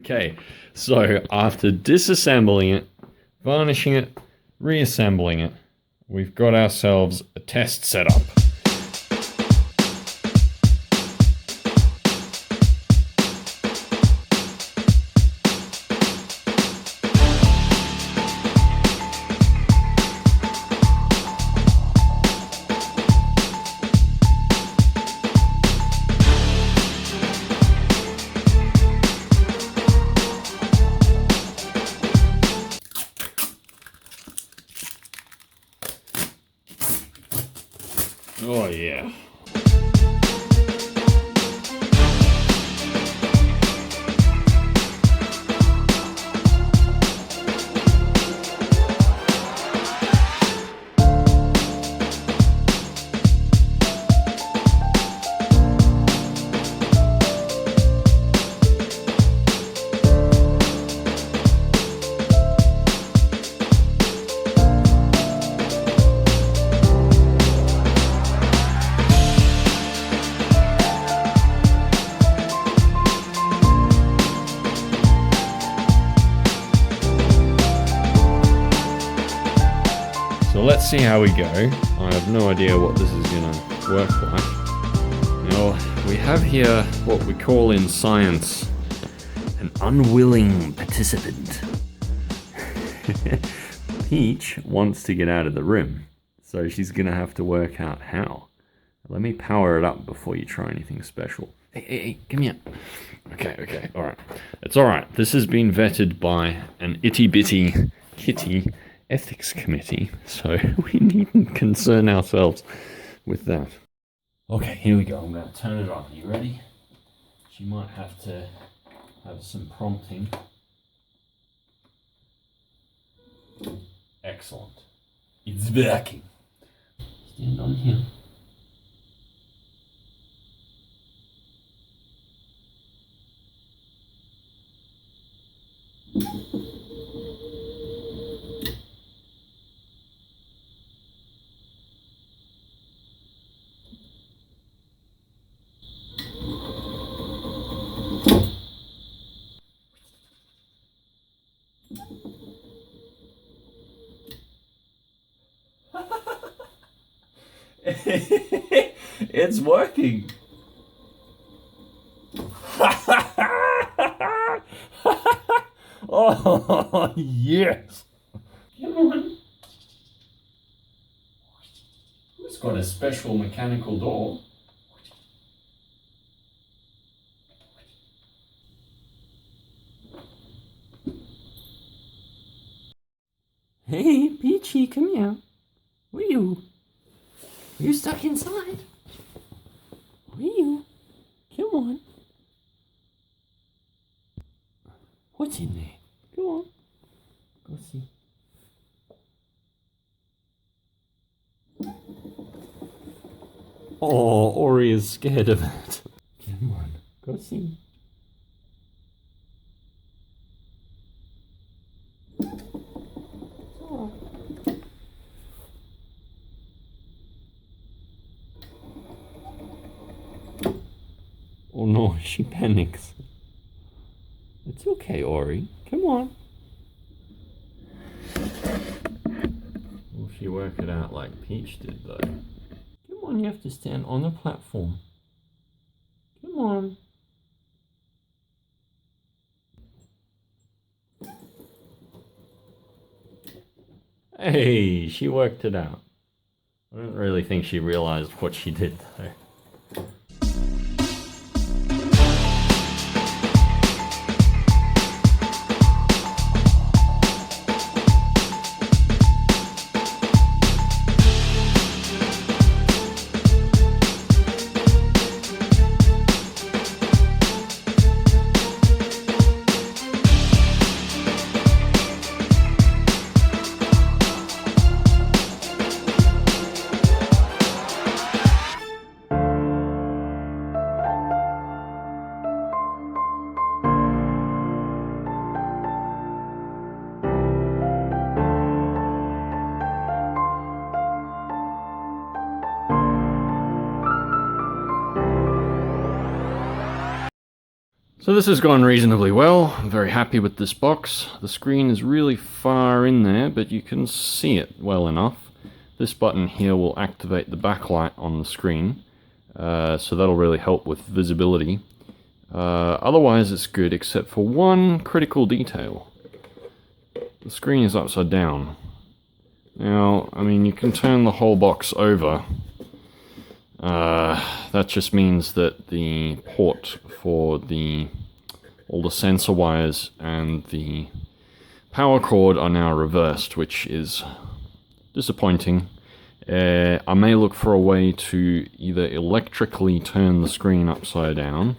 Okay, so after disassembling it, varnishing it, reassembling it, we've got ourselves a test setup. Oh yeah. So let's see how we go. I have no idea what this is going to work like. Now, we have here what we call in science an unwilling participant. Peach wants to get out of the room, so she's going to have to work out how. Let me power it up before you try anything special. Hey, come here. Okay, alright. It's alright. This has been vetted by an itty-bitty kitty ethics committee, so we needn't concern ourselves with that. Okay, here we go. I'm going to turn it on. Are you ready? She might have to have some prompting. Excellent. It's working. Stand on here. It's working. Oh, yes. Come on. It's got a special mechanical door. Hey, Peachy, come here. Where are you? You're stuck inside. Where are you? Come on. What's in there? Go on. Go see. Oh, Ori is scared of it. Come on. Go see. Oh. Oh no, she panics. It's okay, Ori. Come on. Will she work it out like Peach did, though? Come on, you have to stand on the platform. Come on. Hey, she worked it out. I don't really think she realized what she did, though. So this has gone reasonably well. I'm very happy with this box. The screen is really far in there, but you can see it well enough. This button here will activate the backlight on the screen, so that'll really help with visibility. Otherwise it's good, except for one critical detail. The screen is upside down. Now, I mean, you can turn the whole box over. That just means that the port for all the sensor wires and the power cord are now reversed, which is disappointing. I may look for a way to either electrically turn the screen upside down,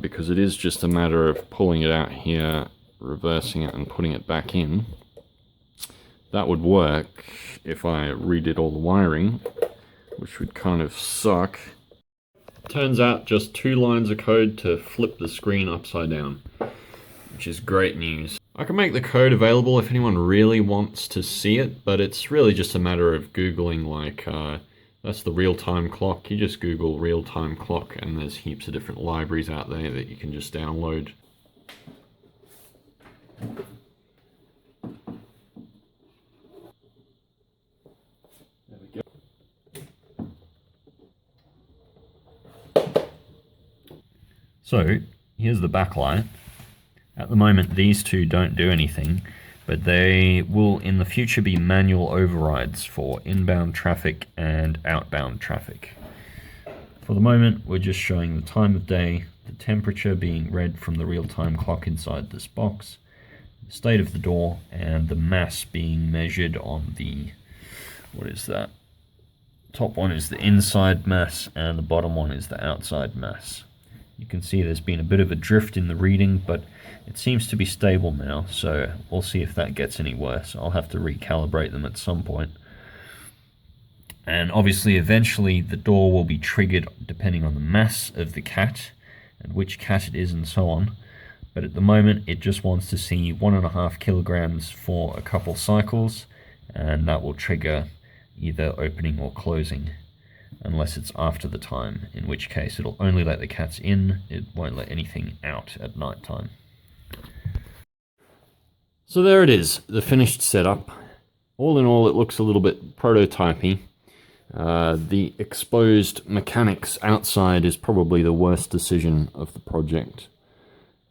because it is just a matter of pulling it out here, reversing it and putting it back in. That would work if I redid all the wiring, which would kind of suck. Turns out just 2 lines of code to flip the screen upside down, which is great news. I can make the code available if anyone really wants to see it, but it's really just a matter of Googling, like, that's the real-time clock. You just Google real-time clock and there's heaps of different libraries out there that you can just download. There we go. So, here's the backlight. At the moment, these two don't do anything, but they will in the future be manual overrides for inbound traffic and outbound traffic. For the moment, we're just showing the time of day, the temperature being read from the real-time clock inside this box, the state of the door, and the mass being measured on the, what is that? Top one is the inside mass, and the bottom one is the outside mass. You can see there's been a bit of a drift in the reading, but it seems to be stable now, so we'll see if that gets any worse. I'll have to recalibrate them at some point. And obviously, eventually, the door will be triggered depending on the mass of the cat, and which cat it is and so on. But at the moment, it just wants to see 1.5 kilograms for a couple cycles, and that will trigger either opening or closing, unless it's after the time, in which case it'll only let the cats in, it won't let anything out at night time. So there it is, the finished setup. All in all, it looks a little bit prototypey. The exposed mechanics outside is probably the worst decision of the project.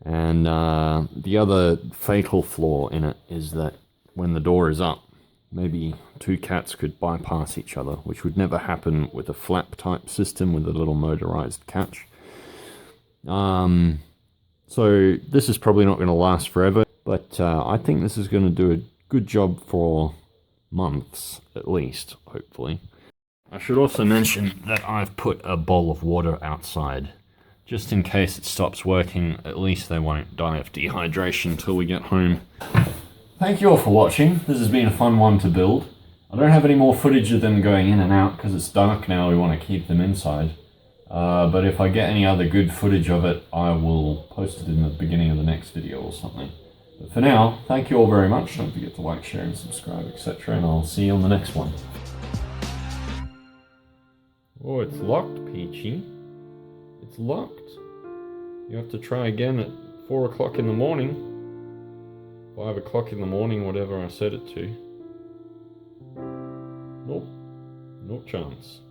And the other fatal flaw in it is that when the door is up, maybe 2 cats could bypass each other, which would never happen with a flap type system with a little motorized catch. So this is probably not going to last forever, but I think this is going to do a good job for months, at least, hopefully. I should also mention that I've put a bowl of water outside. Just in case it stops working, at least they won't die of dehydration till we get home. Thank you all for watching. This has been a fun one to build. I don't have any more footage of them going in and out because it's dark now, we want to keep them inside. But if I get any other good footage of it, I will post it in the beginning of the next video or something. But for now, thank you all very much. Don't forget to like, share and subscribe, etc. And I'll see you on the next one. Oh, it's locked, Peachy. It's locked. You have to try again at 4 o'clock in the morning. 5 o'clock in the morning, whatever I set it to. Nope. No chance.